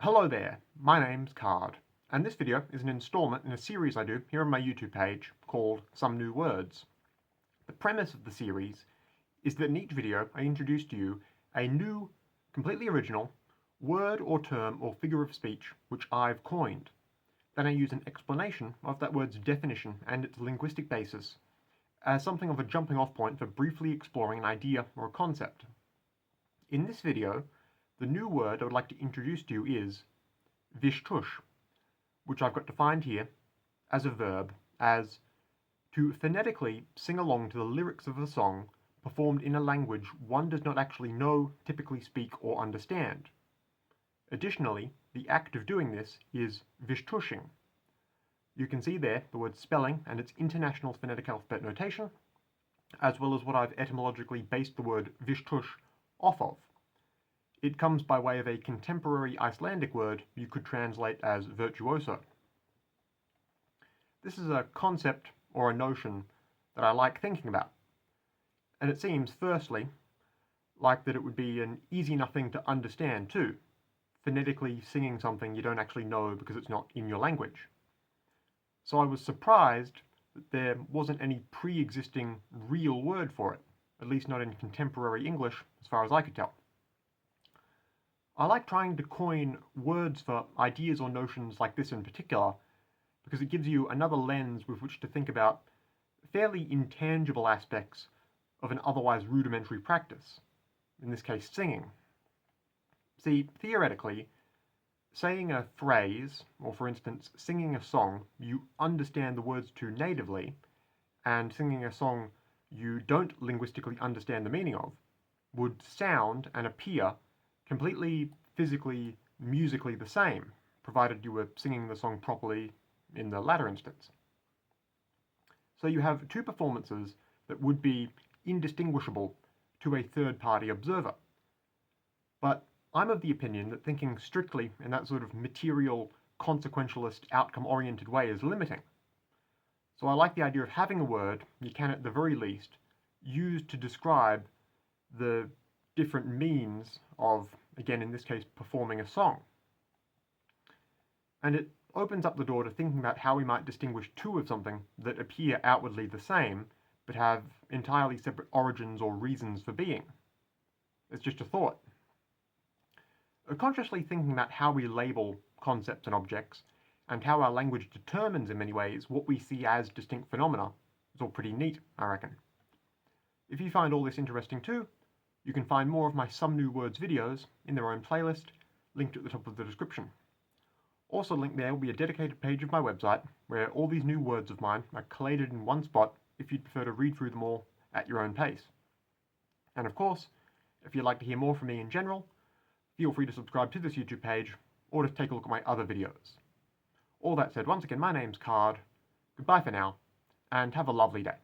Hello there, my name's Card, and this video is an installment in a series I do here on my YouTube page called Some New Words. The premise of the series is that in each video I introduce to you a new, completely original word or term or figure of speech which I've coined. Then I use an explanation of that word's definition and its linguistic basis as something of a jumping off point for briefly exploring an idea or a concept. In this video, the new word I would like to introduce to you is Vistush, which I've got defined here as a verb as to phonetically sing along to the lyrics of a song performed in a language one does not actually know, typically speak, or understand. Additionally, the act of doing this is Vistushing. You can see there the word spelling and its international phonetic alphabet notation, as well as what I've etymologically based the word Vistush off of. It comes by way of a contemporary Icelandic word you could translate as virtuoso. This is a concept or a notion that I like thinking about, and it seems, firstly, like that it would be an easy enough thing to understand too, phonetically singing something you don't actually know because it's not in your language. So I was surprised that there wasn't any pre-existing real word for it, at least not in contemporary English as far as I could tell. I like trying to coin words for ideas or notions like this in particular because it gives you another lens with which to think about fairly intangible aspects of an otherwise rudimentary practice, in this case singing. See, theoretically, saying a phrase, or for instance singing a song you understand the words to natively, and singing a song you don't linguistically understand the meaning of, would sound and appear completely physically, musically the same, provided you were singing the song properly in the latter instance. So you have two performances that would be indistinguishable to a third-party observer. But I'm of the opinion that thinking strictly in that sort of material, consequentialist, outcome-oriented way is limiting. So I like the idea of having a word you can, at the very least, use to describe the different means of, again in this case, performing a song. And it opens up the door to thinking about how we might distinguish two of something that appear outwardly the same, but have entirely separate origins or reasons for being. It's just a thought. Consciously thinking about how we label concepts and objects, and how our language determines in many ways what we see as distinct phenomena, is all pretty neat, I reckon. If you find all this interesting too, you can find more of my Some New Words videos in their own playlist, linked at the top of the description. Also linked there will be a dedicated page of my website, where all these new words of mine are collated in one spot if you'd prefer to read through them all at your own pace. And of course, if you'd like to hear more from me in general, feel free to subscribe to this YouTube page, or to take a look at my other videos. All that said, once again, my name's Card, goodbye for now, and have a lovely day.